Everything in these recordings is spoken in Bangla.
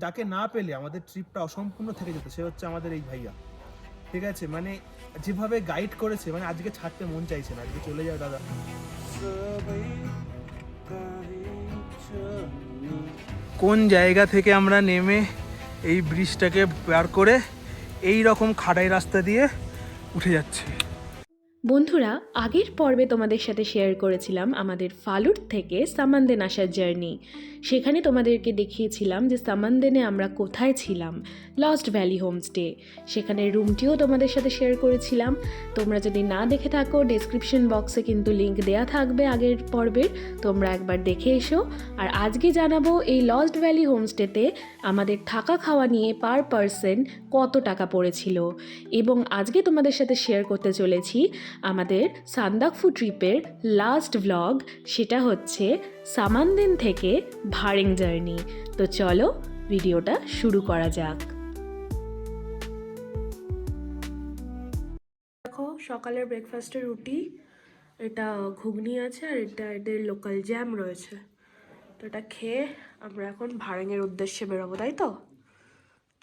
যাকে না পেলে আমাদের ট্রিপটা অসম্পূর্ণ থেকে যেত সে হচ্ছে আমাদের এই ভাইয়া। ঠিক আছে, মানে যেভাবে গাইড করেছে, মানে আজকে ছাড়তে মন চাইছে না, আজকে চলে যাও দাদা। কোন জায়গা থেকে আমরা নেমে এই ব্রিজটাকে পার করে এই রকম খাড়াই রাস্তা দিয়ে উঠে যাচ্ছি। বন্ধুরা, আগের পর্বে তোমাদের সাথে শেয়ার করেছিলাম আমাদের ফালুট থেকে সামানদেন আসার জার্নি। সেখানে তোমাদেরকে দেখিয়েছিলাম যে সামানদেনে আমরা কোথায় ছিলাম, লস্ট ভ্যালি হোমস্টে। সেখানে রুমটিও তোমাদের সাথে শেয়ার করেছিলাম। তোমরা যদি না দেখে থাকো, ডেসক্রিপশন বক্সে কিন্তু লিঙ্ক দেয়া থাকবে আগের পর্বের, তোমরা একবার দেখে এসো। আর আজকে জানাবো এই লস্ট ভ্যালি হোমস্টেতে আমাদের থাকা খাওয়া নিয়ে পার পারসন কত টাকা পড়েছিল। এবং আজকে তোমাদের সাথে শেয়ার করতে চলেছি আমাদের সান্দাকফু ট্রিপের লাস্ট ভ্লগ, সেটা হচ্ছে সামানদেন থেকে ভারেং জার্নি। তো চলো ভিডিওটা শুরু করা যাক। দেখো, সকালের ব্রেকফাস্টের রুটি, এটা ঘুগনি আছে আর এটা এদের লোকাল জ্যাম রয়েছে। তো এটা খেয়ে আমরা এখন ভারেংয়ের উদ্দেশ্যে বেরোবো, তাই তো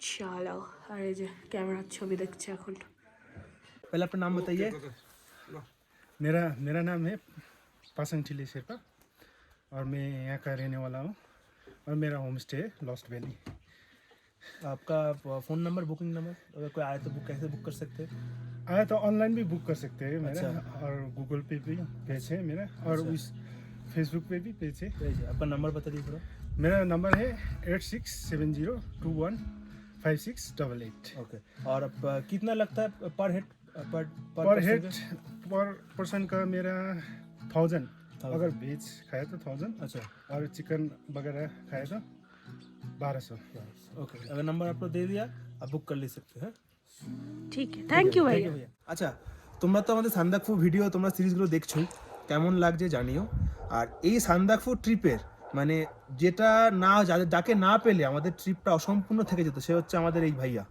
চলো। আর এই যে ক্যামেরার ছবি দেখছে এখন। पहले अपना नाम बताइए। मेरा नाम है पासंग चिली शेरपा और मैं यहाँ का रहने वाला हूँ और मेरा होम स्टे है लॉस्ट वैली। आपका फ़ोन नंबर, बुकिंग नंबर, अगर कोई आए तो बुक कैसे बुक कर सकते हैं? आया तो ऑनलाइन भी बुक कर सकते हैं मेरा। अच्छा। और गूगल पे भी पेज है मेरा और अच्छा। उस फेसबुक पे भी पेज है। आपका नंबर बता दीजिए थोड़ा। मेरा नंबर है 8670215688। ओके, और अब कितना लगता है पर हेड? पर हेड पर पर्सन का मेरा 1000। अगर वेज खाया तो 1000। अच्छा, और चिकन वगैरह खाया तो 1200। ओके, अगर नंबर आपको दे दिया आप बुक कर ले सकते हैं। ঠিক আছে, থ্যাংক ইউ ভাইয়া। আচ্ছা, তোমরা তো আমাদের সান্দাকফু ভিডিও, তোমরা সিরিজগুলো দেখছোই, কেমন লাগছে জানিও। আর এই সান্দাকফু ট্রিপের মানে যেটা না যাকে না পেলে আমাদের ট্রিপটা অসম্পূর্ণ থেকে যেত সে হচ্ছে আমাদের এই ভাইয়া।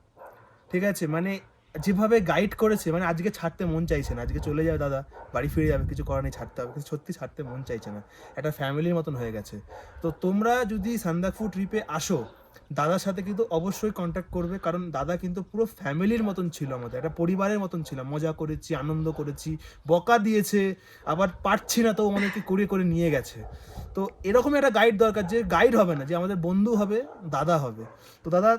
ঠিক আছে, মানে যেভাবে গাইড করেছে, মানে আজকে ছাড়তে মন চাইছে না, আজকে চলে যাবে দাদা, বাড়ি ফিরে যাবে, কিছু করার নেই, ছাড়তে হবে, কিন্তু সত্যি ছাড়তে মন চাইছে না, একটা ফ্যামিলির মতন হয়ে গেছে। তো তোমরা যদি সান্দাকফু ট্রিপে আসো, দাদার সাথে কিন্তু অবশ্যই কন্ট্যাক্ট করবে, কারণ দাদা কিন্তু পুরো ফ্যামিলির মতন ছিল, আমাদের একটা পরিবারের মতন ছিল। মজা করেছি, আনন্দ করেছি, বকা দিয়েছে, আবার পারছি না তো আমাদেরকে করে করে নিয়ে গেছে। তো এরকম একটা গাইড দরকার, যে গাইড হবে না, যে আমাদের বন্ধু হবে, দাদা হবে। তো দাদা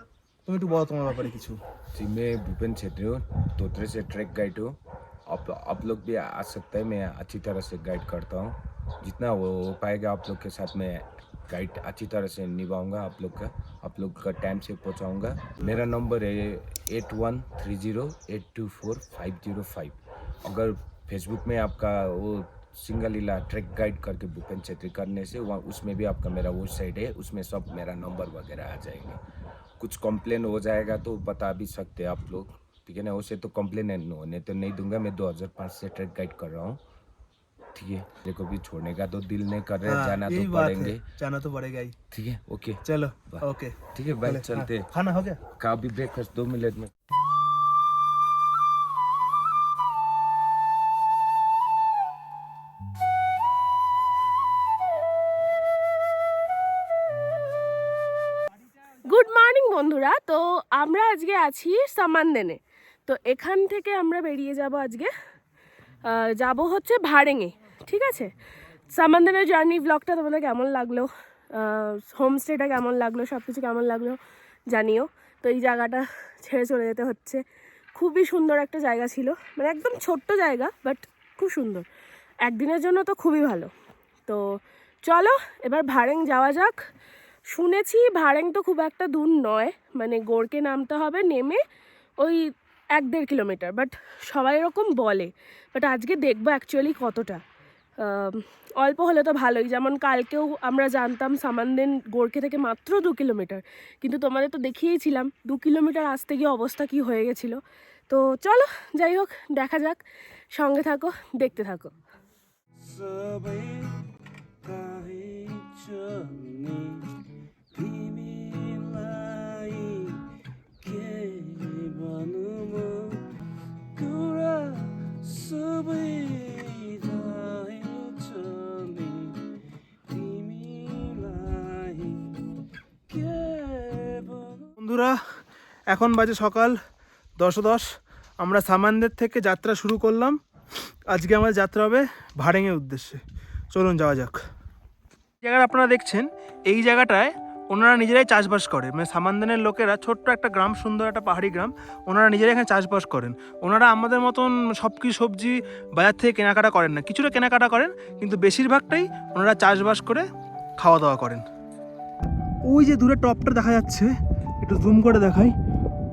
তুমি একটু বলো তোমার ব্যাপারে কিছু। जी, मैं भूपेन छेत्री हूँ, तोतरे से ट्रैक गाइड हूँ। आप लोग भी आ सकते हैं, मैं अच्छी तरह से गाइड करता हूँ। जितना हो पाएगा आप लोग के साथ मैं गाइड अच्छी तरह से निभाऊंगा, आप लोग का टाइम से पहुँचाऊँगा। मेरा नंबर है 8130824505। अगर फेसबुक में आपका वो सिंगल इला ट्रैक गाइड करके भूपेन छेत्री करने से वहाँ उसमें भी आपका मेरा वो साइड है, उसमें सब मेरा नंबर वगैरह आ जाएंगे। कुछ कंप्लेन हो जाएगा तो बता भी सकते हैं आप लोग, ठीक है ना। वैसे तो कंप्लेन होने तो नहीं दूंगा, मैं 2005 से ट्रैक गाइड कर रहा हूँ, ठीक है। देखो भी छोड़ने का तो दिल नहीं कर रहे, जाना तो पड़ेंगे, जाना तो पड़ेगा ही। ठीक है। ओके चलो, ओके, ठीक है भाई, चलते। खाना हो गया? का भी ब्रेकफास्ट 2 मिनट में। গুড মর্নিং বন্ধুরা। তো আমরা আজকে আছি সামানদেনে। তো এখান থেকে আমরা বেরিয়ে যাব আজকে, যাব হচ্ছে ভারেঙে, ঠিক আছে। সামানদেনের জার্নি ব্লগটা তোমাদের কেমন লাগলো, হোমস্টেটা কেমন লাগলো, সব কিছু কেমন লাগলো জানিও। তো এই জায়গাটা ছেড়ে চলে যেতে হচ্ছে। খুবই সুন্দর একটা জায়গা ছিল, মানে একদম ছোট্ট জায়গা, বাট খুব সুন্দর, একদিনের জন্য তো খুবই ভালো। তো চলো এবার ভারেং যাওয়া যাক। শুনেছি ভারেং তো খুব একটা দূর নয়, মানে গোরকে নামতে হবে, নেমে ওই 1-1.5 কিলোমিটার, বাট সবাই এরকম বলে। বাট আজকে দেখবো অ্যাকচুয়ালি কতটা। অল্প হলে তো ভালোই, যেমন কালকেও আমরা জানতাম সামানদেন গোরকে থেকে মাত্র 2 কিলোমিটার, কিন্তু তোমাদের তো দেখিয়েছিলাম 2 কিলোমিটার আসতে গিয়ে অবস্থা কি হয়ে গেছিলো। তো চলো যাই হোক, দেখা যাক, সঙ্গে থাকো, দেখতে থাকো। বন্ধুরা, এখন বাজে সকাল 10:10। আমরা সামানদের থেকে যাত্রা শুরু করলাম। আজকে আমাদের যাত্রা হবে ভাড়েঙের উদ্দেশ্যে। চলুন যাওয়া যাক। জায়গাটা আপনারা দেখছেন, এই জায়গাটায় ওনারা নিজেরাই চাষবাস করে, মানে সামানদানের লোকেরা, ছোট্ট একটা গ্রাম, সুন্দর একটা পাহাড়ি গ্রাম, ওনারা নিজেরাই এখানে চাষবাস করেন। ওনারা আমাদের মতন সব কিছু সবজি বাজার থেকে কেনাকাটা করেন না, কিছুটা কেনাকাটা করেন, কিন্তু বেশিরভাগটাই ওনারা চাষবাস করে খাওয়া দাওয়া করেন। ওই যে দূরে টপটা দেখা যাচ্ছে, একটু জুম করে দেখাই,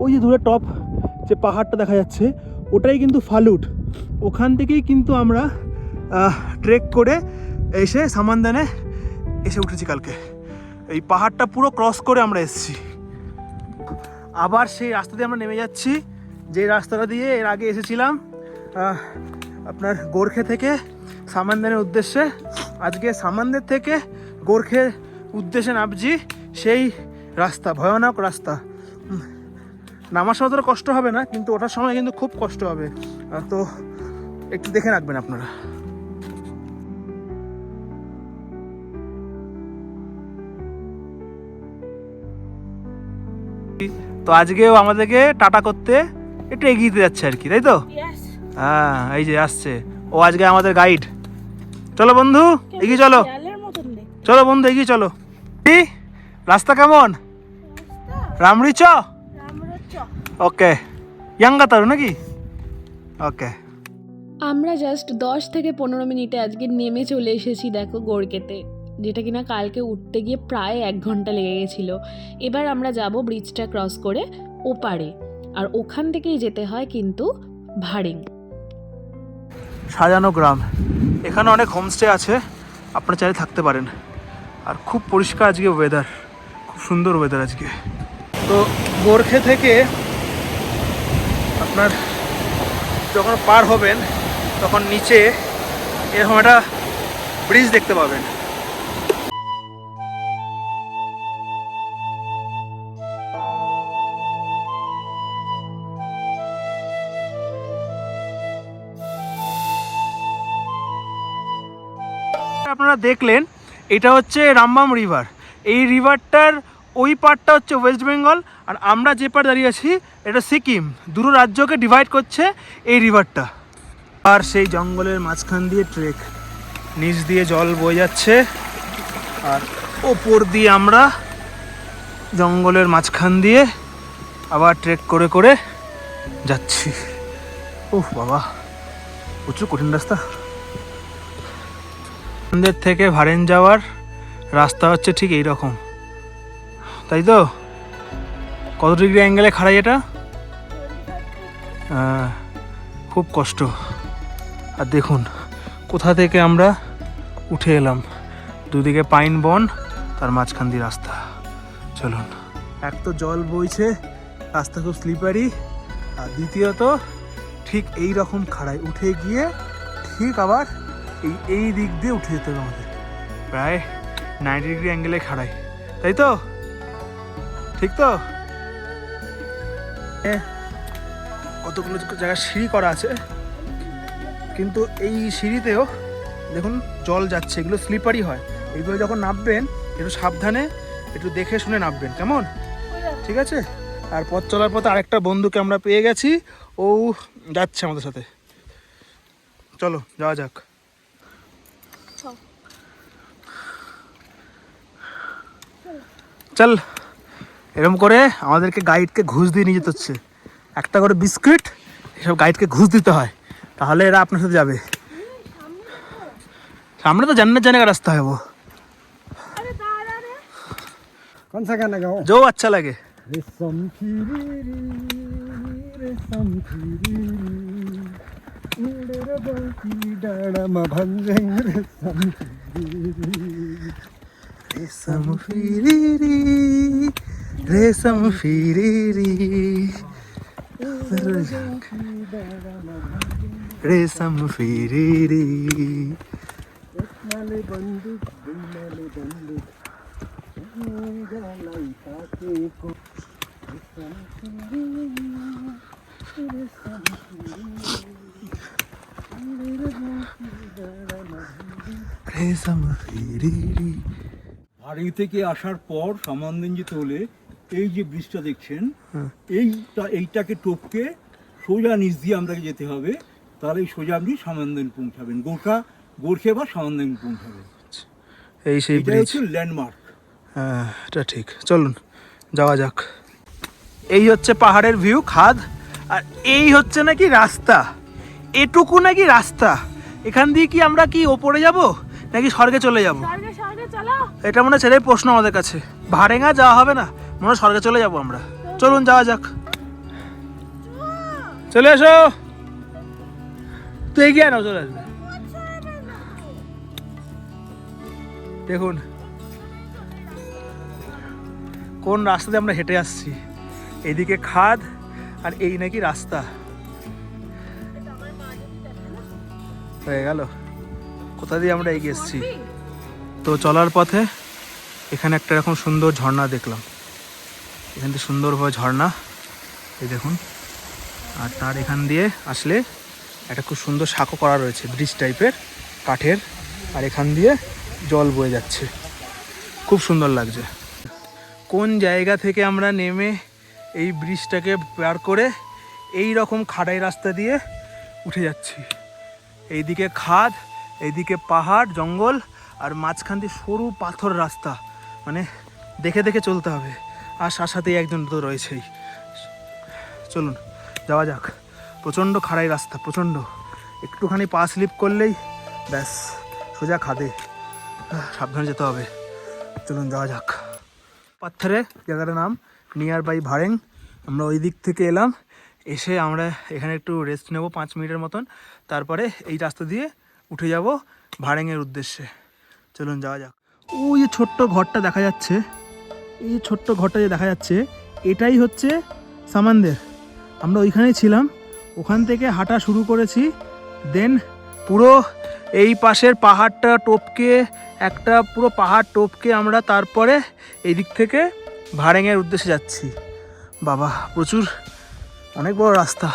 ওই যে দূরে টপ, যে পাহাড়টা দেখা যাচ্ছে, ওটাই কিন্তু ফালুট। ওখান থেকেই কিন্তু আমরা ট্রেক করে এসে সামানদানে এসে উঠেছি কালকে। এই পাহাড়টা পুরো ক্রস করে আমরা এসেছি। আবার সেই রাস্তা দিয়ে আমরা নেমে যাচ্ছি, যে রাস্তাটা দিয়ে এর আগে এসেছিলাম আপনার গোর্খে থেকে সামানদানের উদ্দেশ্যে। আজকে সামানদের থেকে গোর্খের উদ্দেশ্যে নামছি, সেই রাস্তা, ভয়ানক রাস্তা। নামার সময় তো কষ্ট হবে না, কিন্তু ওঠার সময় কিন্তু খুব কষ্ট হবে, তো একটু দেখে রাখবেন আপনারা। তো আজকেও আমাদেরকে টাটা করতে একটু এগিয়ে দিতে যাচ্ছে আর কি, তাই তো? হ্যাঁ, এই যে আসছে ও আজকে আমাদের গাইড। চলো বন্ধু এগিয়ে চলো, চলো বন্ধু এগিয়ে চলো। রাস্তা কেমন? রামরিচ ওকে, ইয়াঙ্গা তারু নাকি? ওকে। আমরা জাস্ট 10 থেকে 15 মিনিটে আজকে নেমে চলে এসেছি, দেখো, গোর্খেতে, যেটা কিনা কালকে উঠতে গিয়ে প্রায় 1 ঘন্টা লেগে গেছিলো। এবার আমরা যাব ব্রিজটা ক্রস করে ওপারে, আর ওখান থেকেই যেতে হয় কিন্তু ভাড়েং। সাজানো গ্রাম, এখানে অনেক হোমস্টে আছে, আপনারা চাইলে থাকতে পারেন। আর খুব পরিষ্কার আজকে ওয়েদার, খুব সুন্দর ওয়েদার আজকে। তো গোর্খে থেকে আপনার যখন পার হবেন তখন নিচে এরকম একটা ব্রিজ দেখতে পাবেন। আপনারা দেখলেন, এটা হচ্ছে রামবাম রিভার। এই রিভারটার ওই পার্টটা হচ্ছে ওয়েস্ট বেঙ্গল, আর আমরা যে পার্ট দাঁড়িয়ে আছি এটা সিকিম। দুটো রাজ্যকে ডিভাইড করছে এই রিভারটা। আর সেই জঙ্গলের মাঝখান দিয়ে ট্রেক, নিচ দিয়ে জল বয়ে যাচ্ছে, আর ওপর দিয়ে আমরা জঙ্গলের মাঝখান দিয়ে আবার ট্রেক করে করে যাচ্ছি। ওহ বাবা, প্রচুর কঠিন রাস্তা। আমাদের থেকে ভাড়েন যাওয়ার রাস্তা হচ্ছে ঠিক এই রকম, তাই তো? কত ডিগ্রি অ্যাঙ্গেলে খাড়াই এটা, খুব কষ্ট। আর দেখুন কোথা থেকে আমরা উঠে এলাম, দুদিকে পাইন বন, তার মাঝখান দিয়ে রাস্তা। চলুন, এক তো জল বইছে, রাস্তা খুব স্লিপারি, আর দ্বিতীয়ত ঠিক এই রকম খাড়াই উঠে গিয়ে ঠিক আবার এই দিক দিয়ে উঠে যেতে হবে আমাদের, প্রায় 90 ডিগ্রি অ্যাঙ্গেলে খাড়াই, তাই তো? ঠিক তো? কতগুলো জায়গায় সিঁড়ি করা আছে, কিন্তু এই সিঁড়িতেও দেখুন জল যাচ্ছে, এগুলো স্লিপারি হয়। এইগুলো যখন নামবেন একটু সাবধানে, একটু দেখে শুনে নামবেন, কেমন? ঠিক আছে? আর পথ চলার পথে আরেকটা বন্ধুকে আমরা পেয়ে গেছি, ও যাচ্ছে আমাদের সাথে। চলো যাওয়া যাক। চল, এরকম করে আমাদেরকে গাইডকে ঘুষ দিয়ে নিয়ে যেতে হচ্ছে, একটা করে বিস্কুট, এসব গাইডকে ঘুষ দিতে হয়, তাহলে এরা আপনার সাথে যাবে। সামনে তো জান্নাত জানে का रास्ता है वो। कौन सा गाना गाओ? जो अच्छा लगे। रेशम फिरी रेशम फिरी उडेर बंकी डाडामा भन्ज्याङ रेशम फिरी रेशम फिरी रेशम फिरी एकमाले बन्दुक दुईमाले बन्दुक गलाई ताकेको रेशम फिरी रेशम रेशम फिरी। ভাড়ি থেকে আসার পর সামানদিন যেতে হলে এই যে ব্রিজটা দেখছেন, এইটাকে টপকে সোজা নিচ দিয়ে আপনাকে যেতে হবে, তাহলে সোজা আপনি সামানদেন পৌঁছাবেন, গোর্খে বা সামানদেন পৌঁছাবেন। এই সেই এটা ব্রিজ, হচ্ছে ল্যান্ডমার্ক। হ্যাঁ এটা ঠিক। চলুন যাওয়া যাক। এই হচ্ছে পাহাড়ের ভিউ, খাদ, আর এই হচ্ছে নাকি রাস্তা। এটুকু নাকি রাস্তা। এখান দিয়ে কি আমরা কি ওপরে যাব নাকি স্বর্গে চলে যাব? স্বর্গে স্বর্গে চলো। এটা মনে হয় ছেলের প্রশ্ন আমাদের কাছে। ভাড়েঙ্গা যাওয়া হবে না, মনে হয় স্বর্গে চলে যাব আমরা। চলুন যাওয়া যাক। চলে এসো, তুই এগিয়ে নাও, চলে আসবে। দেখুন কোন রাস্তা দিয়ে আমরা হেঁটে আসছি। এইদিকে খাদ আর এই নাকি রাস্তা। হয়ে গেল, কোথা দিয়ে আমরা এগিয়ে এসছি। তো চলার পথে এখানে একটা এরকম সুন্দর ঝর্ণা দেখলাম। এখান থেকে সুন্দরভাবে ঝর্ণা, এই দেখুন। আর তার এখান দিয়ে আসলে একটা খুব সুন্দর সাঁকো করা রয়েছে, ব্রিজ টাইপের কাঠের, আর এখান দিয়ে জল বয়ে যাচ্ছে, খুব সুন্দর লাগছে। কোন জায়গা থেকে আমরা নেমে এই ব্রিজটাকে পার করে এই রকম খাড়াই রাস্তা দিয়ে উঠে যাচ্ছি। এইদিকে খাদ, এইদিকে পাহাড় জঙ্গল, আর মাঝখান দিয়ে সরু পাথর রাস্তা, মানে দেখে দেখে চলতে হবে। আর সাথেই একজন তো রয়েছেই। চলুন যাওয়া যাক। প্রচণ্ড খাড়াই রাস্তা, প্রচণ্ড, একটুখানি পা স্লিপ করলেই ব্যাস সোজা খাদে। সাবধানে যেতে হবে। চলুন যাওয়া যাক। পাথরে জায়গাটার নাম নিয়ার বাই ভাড়েং। আমরা ওই দিক থেকে এলাম, এসে আমরা এখানে একটু রেস্ট নেব 5 মিনিটের মতন, তারপরে এই রাস্তা দিয়ে উঠে যাব ভাড়েংয়ের উদ্দেশ্যে। চলুন যাওয়া যাক। ওই যে ছোট্ট ঘরটা দেখা যাচ্ছে, এই ছোট্ট ঘরটা যে দেখা যাচ্ছে, এটাই হচ্ছে সামানদের। আমরা ওইখানেই ছিলাম, ওখান থেকে হাঁটা শুরু করেছি। দেন পুরো এই পাশের পাহাড়টা টপকে, একটা পুরো পাহাড় টপকে আমরা তারপরে এই দিক থেকে ভাড়েংয়ের উদ্দেশ্যে যাচ্ছি। বাবা প্রচুর, অনেক বড় রাস্তা,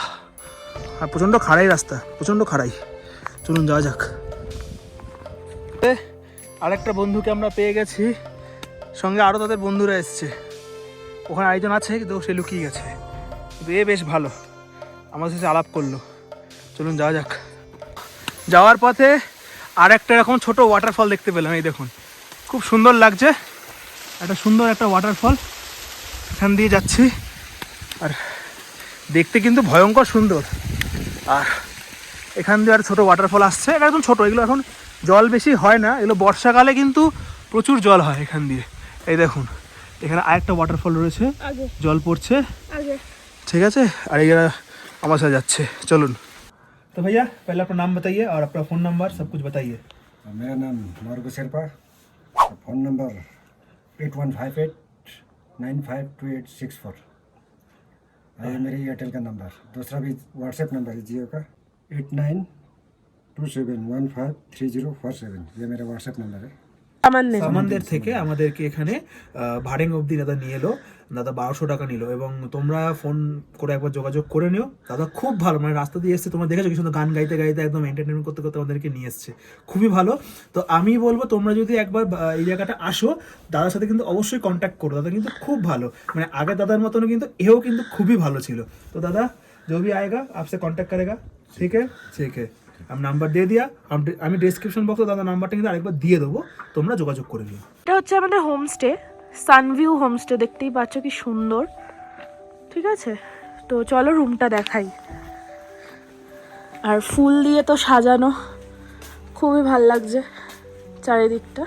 আর প্রচণ্ড খাড়াই রাস্তা, প্রচণ্ড খাড়াই। চলুন যাওয়া যাক। আরেকটা বন্ধুকে আমরা পেয়ে গেছি, সঙ্গে আরও তাদের বন্ধুরা এসছে। ওখানে আরেকজন আছে কিন্তু সে লুকিয়ে গেছে, কিন্তু এ বেশ ভালো, আমার সাথে আলাপ করলো। চলুন যাওয়া যাক। যাওয়ার পথে আর একটা এরকম ছোটো ওয়াটারফল দেখতে পেলাম, এই দেখুন, খুব সুন্দর লাগছে। একটা সুন্দর একটা ওয়াটারফল, এখান দিয়ে যাচ্ছি। আর দেখতে কিন্তু ভয়ঙ্কর সুন্দর। আর এখান দিয়ে আর ছোটো ওয়াটারফল আসছে, এটা একদম ছোটো, এগুলো এখন জল বেশি হয় না, এগুলো বর্ষাকালে কিন্তু প্রচুর জল হয় এখান দিয়ে। এই দেখুন এখানে আরেকটা ওয়াটারফল রয়েছে, জল পড়ছে, ঠিক আছে। আর এরা আমার সাথে যাচ্ছে। চলুন। तो भैया पहले अपना नाम बताइए और अपना फ़ोन नंबर सब कुछ बताइए। मेरा नाम मार्गो शेरपा, फ़ोन नंबर 8158952864। ये मेरी एयरटेल का नंबर। दूसरा भी व्हाट्सएप नंबर है जियो का 8927153047। ये मेरा व्हाट्सएप नंबर है। সামানদের থেকে আমাদেরকে এখানে ভাড়েং অবধি দাদা নিয়ে এলো। দাদা 1200 টাকা নিল, এবং তোমরা ফোন করে একবার যোগাযোগ করে নিও। দাদা খুব ভালো, মানে রাস্তা দিয়ে এসছে, তোমরা দেখেছো কি সুন্দর গান গাইতে গাইতে একদম এন্টারটেনমেন্ট করতে করতে আমাদেরকে নিয়ে এসছে, খুবই ভালো। তো আমি বলবো তোমরা যদি একবার এই জায়গাটা আসো, দাদার সাথে কিন্তু অবশ্যই কন্ট্যাক্ট করো। দাদা কিন্তু খুব ভালো, মানে আগে দাদার মতনও কিন্তু এও কিন্তু খুবই ভালো ছিল। তো দাদা जो भी आएगा आपसे कांटेक्ट करेगा, ठीक है? ठीक है, আমি নাম্বার দিয়ে দিয়া, আমি ডেসক্রিপশন বক্সে দাদা নাম্বারটা কিন্তু আরেকবার দিয়ে দেবো, তোমরা যোগাযোগ করে নিও। এটা হচ্ছে আমাদের হোমস্টে, সানভিউ হোমস্টে, দেখতেই পাচ্ছ কি সুন্দর, ঠিক আছে। তো চলো রুমটা দেখাই। আর ফুল দিয়ে তো সাজানো, খুবই ভাল লাগছে চারিদিকটা।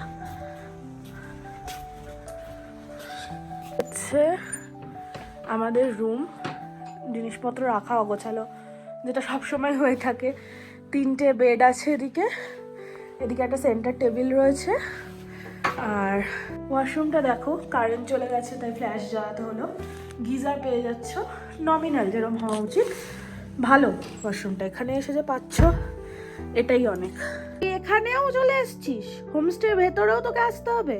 হচ্ছে আমাদের রুম, জিনিসপত্র রাখা অগোছালো, যেটা সবসময় হয়ে থাকে। 3টে বেড আছে এদিকে, এদিকে একটা সেন্টার টেবিল রয়েছে। আর ওয়াশরুমটা দেখো, কারেন্ট চলে গেছে তাই ফ্ল্যাশ জ্বালাতে হলো। গিজার পেয়ে যাচ্ছ, নমিনাল যেরকম হওয়া উচিত। ভালো ওয়াশরুমটা, এখানে এসে যে পাচ্ছ এটাই অনেক। এখানেও চলে এসছিস, হোমস্টের ভেতরেও তোকে আসতে হবে।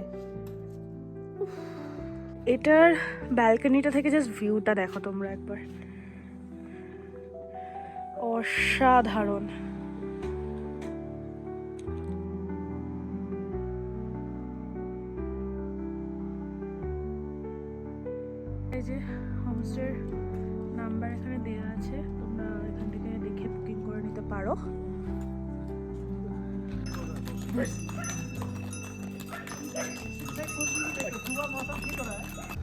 এটার ব্যালকনিটা থেকে জাস্ট ভিউটা দেখো তোমরা একবার, অসাধারণ। এই যে হোমস্টের নাম্বার এখানে দেওয়া আছে, তোমরা এখান থেকে দেখে বুকিং করে নিতে পারো।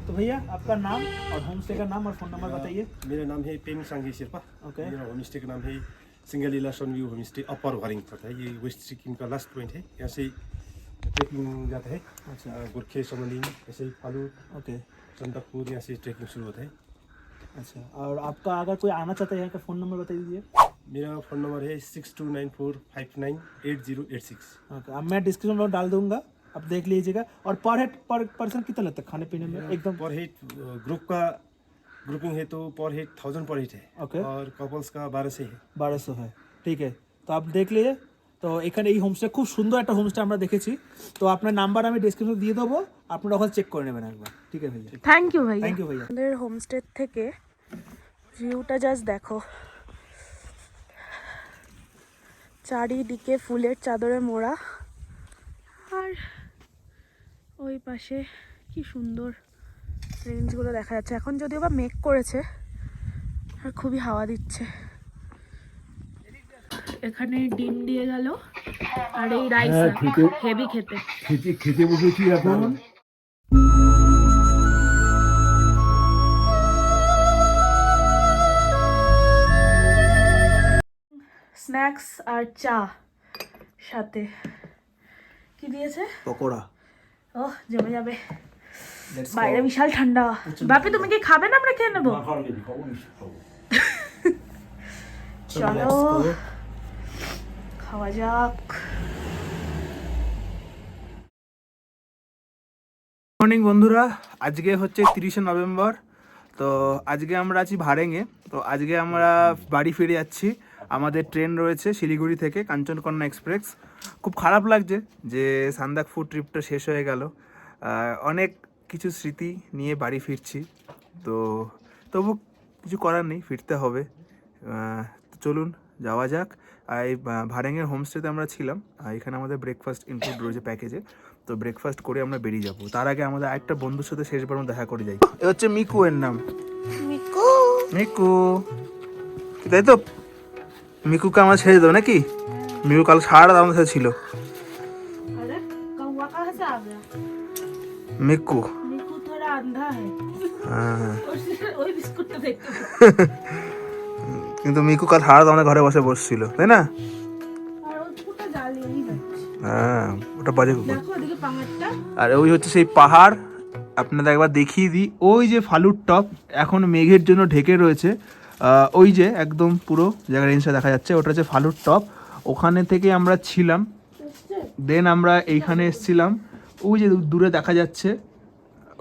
तो भैया आपका नाम और होम स्टे का नाम और फ़ोन नंबर बताइए। मेरा नाम है पेंग सांगे शेरपा। ओके। मेरा होम स्टे का नाम है सिंगलीला सनव्यू होम स्टे, अपर वारिंग पड़ता है। ये वेस्ट सिक्किम का लास्ट पॉइंट है। यहाँ से ट्रैकिंग जाता है। अच्छा। गोरखे समलिंग, ऐसे ही फालू, ओके। चंदकपुर, यहाँ से ट्रैकिंग शुरू होता है। अच्छा, और आपका अगर कोई आना चाहता है यहाँ का फ़ोन नंबर बता दीजिए। मेरा फ़ोन नंबर है 6294598086। ओके, अब मैं डिस्क्रिप्शन में डाल दूंगा, आप देख लीजिएगा। और पर हेड पर पर्सन कितना लगता है खाने पीने में? एकदम पर हेड ग्रुप का ग्रुपिंग है तो पर हेड 1000 पर हेड है। ओके। और कपल्स का 1200 है। 1200 है, ঠিক আছে। তো आप देख लीजिए। তো এখানে এই হোমস্টে খুব সুন্দর একটা হোমস্টে আমরা দেখেছি। তো আপনার নাম্বার আমি ডেসক্রিপশনে দিয়ে দেবো, আপনারা ওখানে চেক করে নেবেন একবার। ঠিক আছে ভাইয়া, থ্যাংক ইউ ভাইয়া। থ্যাংক ইউ ভাইয়া। আমাদের হোমস্টে থেকে ভিউটা জাস্ট দেখো, চারিদিকে ফুলের চাদরে মোড়া, আর ওই পাশে কি সুন্দর রেঞ্জগুলো দেখা যাচ্ছে। এখন যদিও বা মেঘ করেছে আর খুবই হাওয়া দিচ্ছে। এখানে ডিম দিয়ে গেল আর এই রাইস হেভি খেতে। খেতে বসেছি এখন। স্ন্যাক্স আর চা, সাথে কি দিয়েছে? পকোড়া। ওহ, জমে যাবে। বাইরে বিশাল ঠান্ডা। বাপি তুমি কি খাবে না? আমরা খেয়ে নেবো। চলো খাওয়া যাক। মর্নিং বন্ধুরা, আজকে হচ্ছে 30শে নভেম্বর। তো আজকে আমরা আছি ভারেঙে। তো আজকে আমরা বাড়ি ফিরে যাচ্ছি। আমাদের ট্রেন রয়েছে শিলিগুড়ি থেকে কাঞ্চনকন্যা এক্সপ্রেস। খুব খারাপ লাগছে যে সান্দাকফু ট্রিপটা শেষ হয়ে গেল। অনেক কিছু স্মৃতি নিয়ে বাড়ি ফিরছি, তো তবু কিছু করার নেই, ফিরতে হবে। চলুন যাওয়া যাক। আর এই ভারেঙের হোমস্টেতে আমরা ছিলাম। এখানে আমাদের ব্রেকফাস্ট ইনক্লুড রয়েছে প্যাকেজে। তো ব্রেকফাস্ট করে আমরা বেরিয়ে যাব। তার আগে আমাদের আরেকটা বন্ধুর সাথে শেষবার আমরা দেখা করে যাই। এ হচ্ছে মিকু, এর নাম মিকু। মিকু, তাই তো? মিকুকে আমরা ছেড়ে দেবো নাকি? মিকু কাল সারা আমাদের সাথে ছিল। মিকু মিকু থোড়া আন্ধা হ্যায়। হ্যাঁ, ওই বিস্কুটটা দেখতে কিন্তু মিকু কাল সারা আমাদের ঘরে বসে বসছিল, তাই না? আর ওই কুকুরটা জ্বালিয়েই যাচ্ছে। হ্যাঁ, ওটা বাজে কুকুর। দেখো ওদিকে পাহাড়টা। আর ওই হচ্ছে সেই পাহাড়, আপনাদের একবার দেখিয়ে দিই। ওই যে ফালুর টপ এখন মেঘের জন্য ঢেকে রয়েছে। ওই যে একদম পুরো জায়গা রেঞ্জটা দেখা যাচ্ছে, ওটা হচ্ছে ফালুর টপ। ওখানে থেকে আমরা ছিলাম, দেন আমরা এইখানে এসেছিলাম। ওই যে দূরে দেখা যাচ্ছে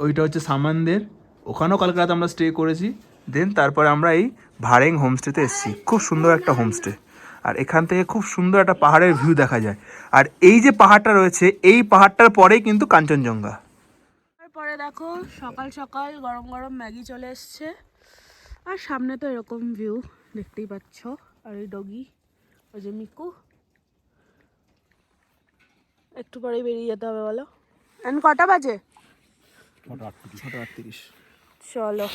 ওইটা হচ্ছে সামানদের, ওখানেও কালকে রাত আমরা স্টে করেছি। দেন তারপরে আমরা এই ভারেং হোমস্টেতে এসেছি। খুব সুন্দর একটা হোমস্টে, আর এখান থেকে খুব সুন্দর একটা পাহাড়ের ভিউ দেখা যায়। আর এই যে পাহাড়টা রয়েছে, এই পাহাড়টার পরেই কিন্তু কাঞ্চনজঙ্ঘা। তারপরে দেখো সকাল সকাল গরম গরম ম্যাগি চলে এসছে, আর সামনে তো এরকম ভিউ দেখতেই পাচ্ছ। আর এই ডগি, ওই যে মিকু। একটু পরেই বেরিয়ে যেতে হবে বলো। এখন কটা বাজে? 6:38। চলো,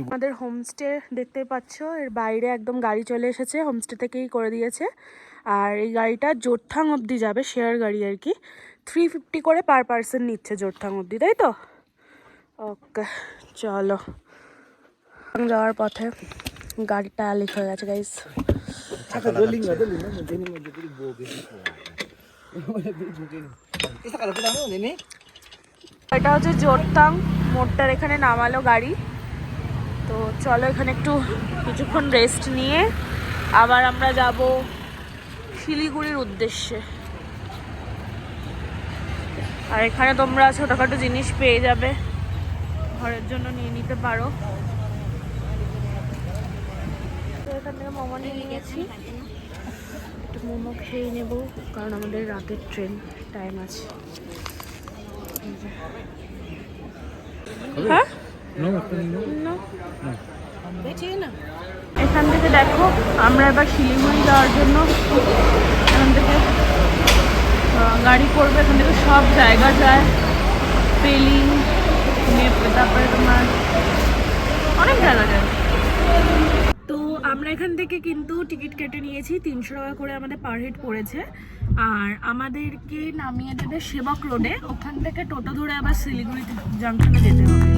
আমাদের হোমস্টে দেখতেই পাচ্ছ, এর বাইরে একদম গাড়ি চলে এসেছে, হোমস্টে থেকেই করে দিয়েছে। আর এই গাড়িটা জোরথাং অবধি যাবে, শেয়ার গাড়ি আর কি। 350 করে পার পার্সন নিচ্ছে জোরথাং অবধি, তাই তো? ওকে চলো। যাওয়ার পথে গাড়িটা লিক হয়ে গেছে গাইস। এটা হচ্ছে জোরথাং মোড়টার এখানে নামালো গাড়ি। তো চলো এখানে একটু কিছুক্ষণ রেস্ট নিয়ে আবার আমরা যাব শিলিগুড়ির উদ্দেশ্যে। আর এখানে তোমরা ছোটোখাটো জিনিস পেয়ে যাবে, ঘরের জন্য নিয়ে নিতে পারো। তো এখান থেকে মোমো নিয়ে নিয়েছি, একটু মোমো খেয়ে নেব কারণ আমাদের রাতের ট্রেন টাইম আছে। হ্যাঁ, এখান থেকে দেখো আমরা এবার শিলিগুড়ি যাওয়ার জন্য এখান থেকে গাড়ি করবো। এখান থেকে সব জায়গা যায়, পেলিং, তারপরে তোমার অনেক জায়গা যায়। তো আমরা এখান থেকে কিন্তু টিকিট কেটে নিয়েছি, 300 টাকা করে আমাদের পার হেড পড়েছে। আর আমাদেরকে নামিয়ে দেবে সেবক রোডে, ওখান থেকে টোটো ধরে আবার শিলিগুড়ি জাংশনে যেতে হবে।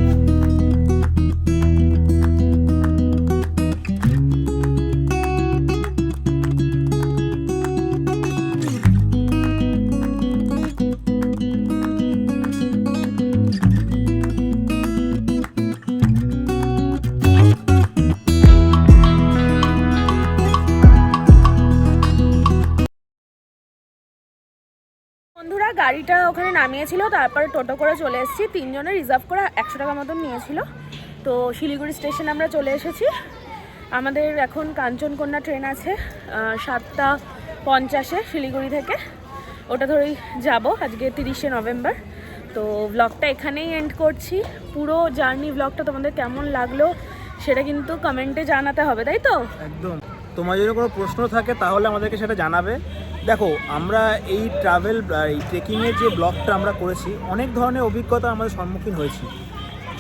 বন্ধুরা গাড়িটা ওখানে নামিয়েছিল, তারপরে টোটো করে চলে এসেছি। 3 জনের রিজার্ভ করে 100 টাকা মতন নিয়েছিল। তো শিলিগুড়ি স্টেশনে আমরা চলে এসেছি। আমাদের এখন কাঞ্চনকন্যা ট্রেন আছে 7:50-এ শিলিগুড়ি থেকে, ওটা ধরেই যাব আজকে 30শে নভেম্বর। তো ব্লগটা এখানেই এন্ড করছি। পুরো জার্নি ব্লগটা তোমাদের কেমন লাগলো সেটা কিন্তু কমেন্টে জানাতে হবে, তাই তো? একদম। তোমার যদি কোনো প্রশ্ন থাকে তাহলে আমাদেরকে সেটা জানাবে। দেখো আমরা এই ট্রাভেল এই ট্রেকিংয়ের যে ব্লগটা আমরা করেছি, অনেক ধরনের অভিজ্ঞতা আমাদের সম্মুখীন হয়েছি।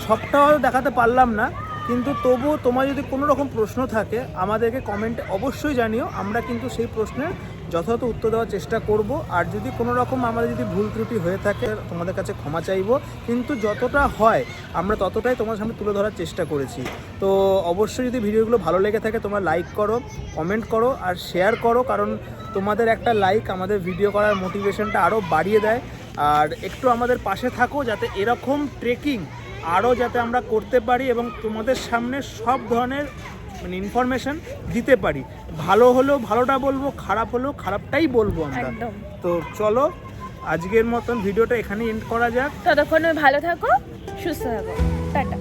সবটাও দেখাতে পারলাম না, কিন্তু তবুও তোমার যদি কোনো রকম প্রশ্ন থাকে আমাদেরকে কমেন্টে অবশ্যই জানিও। আমরা কিন্তু সেই প্রশ্নের যথাযথ উত্তর দেওয়ার চেষ্টা করব। আর যদি কোনো রকম আমাদের যদি ভুল ত্রুটি হয়ে থাকে তোমাদের কাছে ক্ষমা চাইবো, কিন্তু যতটা হয় আমরা ততটাই তোমার সামনে তুলে ধরার চেষ্টা করেছি। তো অবশ্যই যদি ভিডিওগুলো ভালো লেগে থাকে তোমরা লাইক করো, কমেন্ট করো আর শেয়ার করো, কারণ তোমাদের একটা লাইক আমাদের ভিডিও করার মোটিভেশনটা আরও বাড়িয়ে দেয়। আর একটু আমাদের পাশে থাকো যাতে এরকম ট্রেকিং আরও যাতে আমরা করতে পারি এবং তোমাদের সামনে সব ধরনের মানে ইনফরমেশন দিতে পারি। ভালো হলেও ভালোটা বলবো, খারাপ হলেও খারাপটাই বলবো আমরা। একদম। তো চলো আজকের মতন ভিডিওটা এখানেই এন্ড করা যাক। ততক্ষণ ভালো থাকো, সুস্থ থাকো, টাটা।